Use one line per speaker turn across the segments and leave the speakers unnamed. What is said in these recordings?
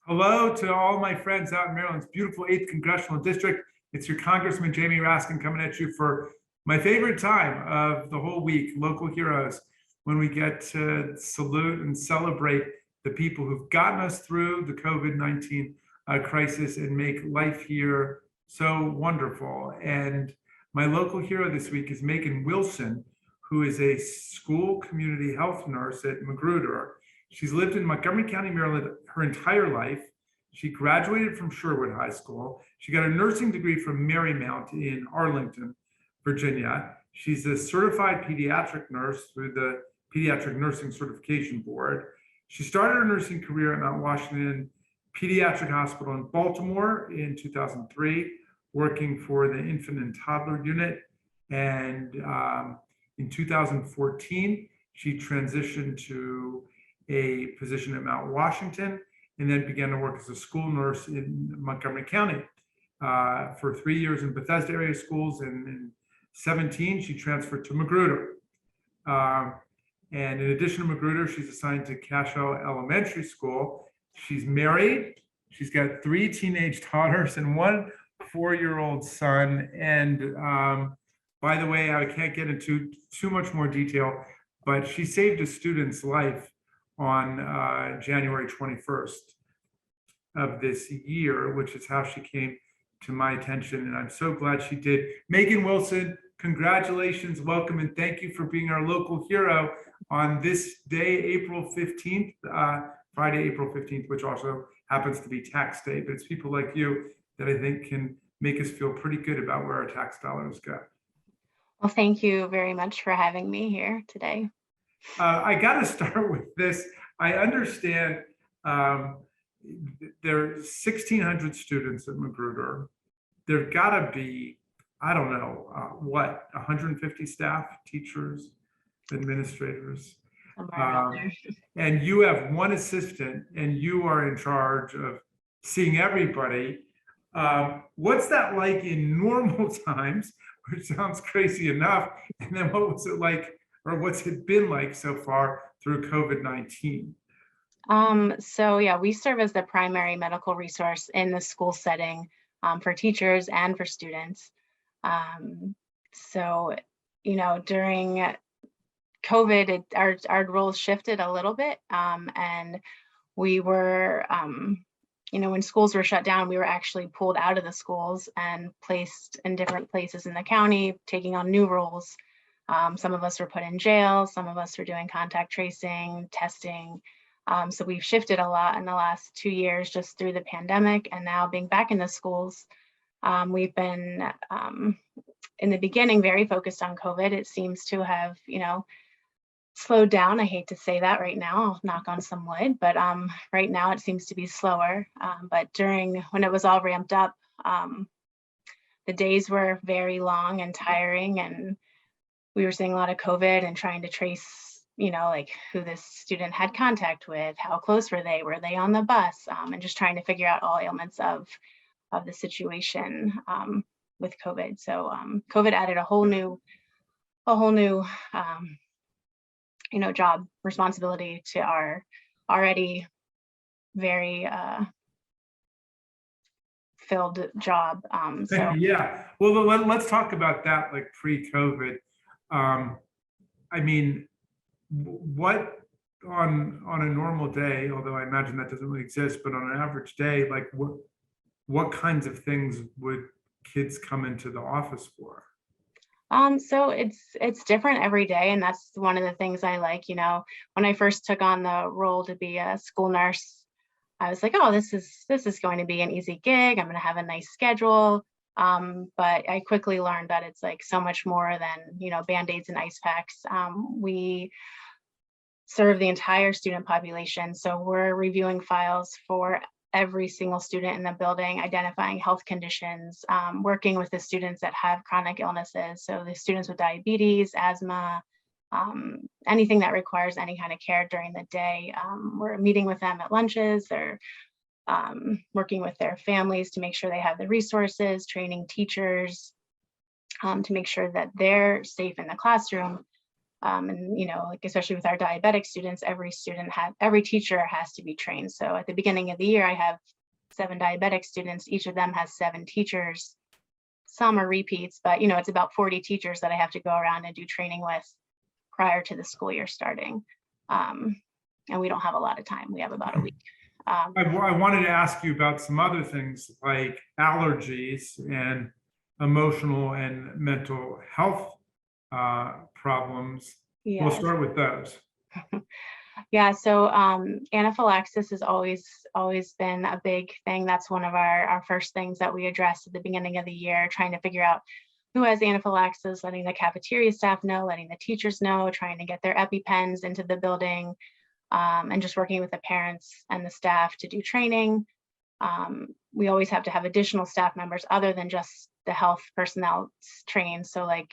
Hello to all my friends out in Maryland's beautiful 8th Congressional District. It's your Congressman Jamie Raskin coming at you for my favorite time of the whole week, Local Heroes, when we get to salute and celebrate the people who've gotten us through the COVID-19 crisis and make life here so wonderful. And my local hero this week is Megan Wilson, who is a school community health nurse at Magruder. She's lived in Montgomery County, Maryland her entire life. She graduated from Sherwood High School. She got a nursing degree from Marymount in Arlington, Virginia. She's a certified pediatric nurse through the Pediatric Nursing Certification Board. She started her nursing career at Mount Washington Pediatric Hospital in Baltimore in 2003, working for the infant and toddler unit. And in 2014, she transitioned to a position at Mount Washington and then began to work as a school nurse in Montgomery County for 3 years in Bethesda area schools. And in 2017, she transferred to Magruder. And in addition to Magruder, she's assigned to Cashel Elementary School. She's married. She's got 3 teenage daughters and 1 4-year-old son. And by the way, I can't get into too much more detail, but she saved a student's life on January 21st of this year, which is how she came to my attention. And I'm so glad she did. Megan Wilson, congratulations, welcome, and thank you for being our local hero on this day, April 15th, Friday, April 15th, which also happens to be tax day. But it's people like you that I think can make us feel pretty good about where our tax dollars go.
Well, thank you very much for having me here today.
I got to start with this. I understand there are 1,600 students at Magruder. There've got to be, I don't know, 150 staff, teachers, administrators. And you have 1 assistant and you are in charge of seeing everybody. What's that like in normal times, which sounds crazy enough? And then what was it like, or what's it been like so far through COVID-19?
So yeah, we serve as the primary medical resource in the school setting for teachers and for students. So, you know, during COVID, our roles shifted a little bit, and we were, you know, when schools were shut down, we were actually pulled out of the schools and placed in different places in the county, taking on new roles. Some of us were put in jail, some of us were doing contact tracing, testing. So we've shifted a lot in the last 2 years just through the pandemic, and now being back in the schools. We've been, in the beginning, very focused on COVID. It seems to have, you know, slowed down. I hate to say that right now, I'll knock on some wood, but right now it seems to be slower. But when it was all ramped up, the days were very long and tiring, and we were seeing a lot of COVID and trying to trace, you know, like who this student had contact with, how close were they on the bus, and just trying to figure out all ailments of the situation with COVID. So COVID added a whole new you know, job responsibility to our already very filled job. So
yeah, well, let's talk about that, like pre-COVID. I mean, what on a normal day, although I imagine that doesn't really exist, but on an average day, like what kinds of things would kids come into the office for?
So it's different every day, and that's one of the things I like. You know, when I first took on the role to be a school nurse, I was like, oh, this is going to be an easy gig. I'm going to have a nice schedule. But I quickly learned that it's like so much more than, you know, Band-Aids and ice packs. We serve the entire student population. So we're reviewing files for every single student in the building, identifying health conditions, working with the students that have chronic illnesses. So the students with diabetes, asthma, anything that requires any kind of care during the day. We're meeting with them at lunches, or working with their families to make sure they have the resources, training teachers to make sure that they're safe in the classroom. And, like, especially with our diabetic students, every teacher has to be trained. So at the beginning of the year, I have 7 diabetic students. Each of them has 7 teachers. Some are repeats, but it's about 40 teachers that I have to go around and do training with prior to the school year starting. And we don't have a lot of time. We have about a week.
I wanted to ask you about some other things like allergies and emotional and mental health problems.
Yes.
We'll start with those.
Yeah, so anaphylaxis has always been a big thing. That's one of our first things that we address at the beginning of the year, trying to figure out who has anaphylaxis, letting the cafeteria staff know, letting the teachers know, trying to get their EpiPens into the building, and just working with the parents and the staff to do training. We always have to have additional staff members other than just the health personnel trained. So like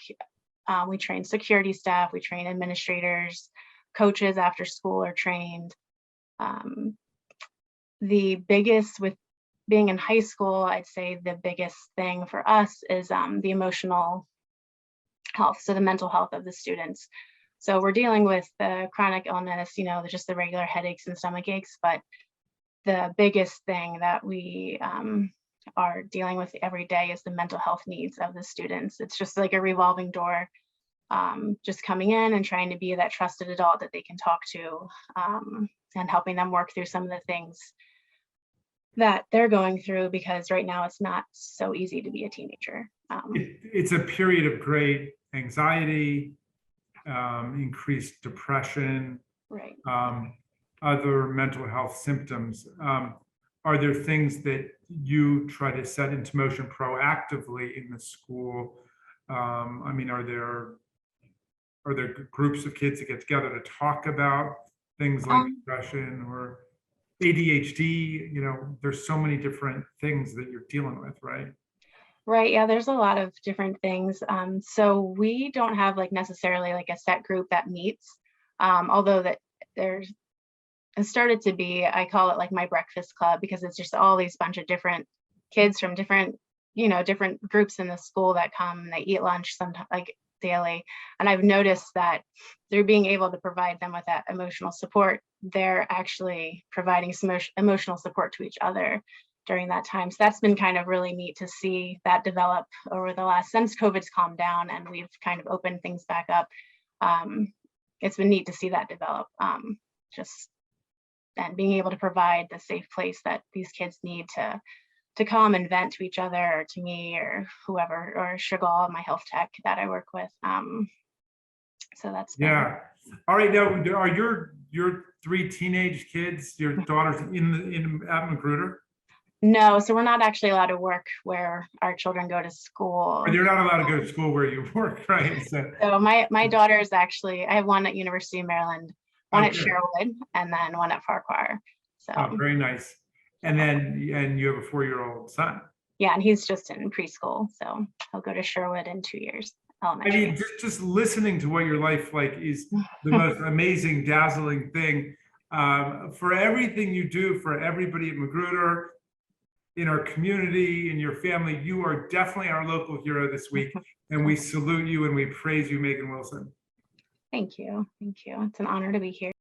we train security staff, we train administrators, coaches after school are trained. The biggest, with being in high school, I'd say the biggest thing for us is the emotional health, so the mental health of the students. So we're dealing with the chronic illness, just the regular headaches and stomach aches, but the biggest thing that we are dealing with every day is the mental health needs of the students. It's just like a revolving door, just coming in and trying to be that trusted adult that they can talk to, and helping them work through some of the things that they're going through, because right now it's not so easy to be a teenager.
It's a period of great anxiety, increased depression,
Right.
Other mental health symptoms. Are there things that you try to set into motion proactively in the school? I mean, are there groups of kids that get together to talk about things like depression or ADHD? There's so many different things that you're dealing with, right?
Right. Yeah, there's a lot of different things. So we don't have like necessarily like a set group that meets, although that there's it started to be, I call it like my breakfast club, because it's just all these bunch of different kids from different groups in the school that come and they eat lunch sometimes, like daily. And I've noticed that through being able to provide them with that emotional support, they're actually providing some emotional support to each other during that time. So that's been kind of really neat to see that develop over the since COVID's calmed down and we've kind of opened things back up. It's been neat to see that develop. And being able to provide the safe place that these kids need to come and vent to each other, or to me, or whoever, or Shigal, my health tech that I work with. So that's been...
Yeah. All right. Now, are your 3 teenage kids, your daughters, at Magruder?
No, so we're not actually allowed to work where our children go to school.
Or you're not allowed to go to school where you work, right?
So my daughter is actually, I have one at University of Maryland, one at Sherwood, and then one at Farquhar. So
very nice. And you have a 4-year-old son.
Yeah, and he's just in preschool, so he'll go to Sherwood in 2 years. Elementary.
I mean, just listening to what your life like is the most amazing, dazzling thing. For everything you do for everybody at Magruder, in our community, in your family, you are definitely our local hero this week, and we salute you and we praise you, Megan Wilson.
Thank you. Thank you. It's an honor to be here.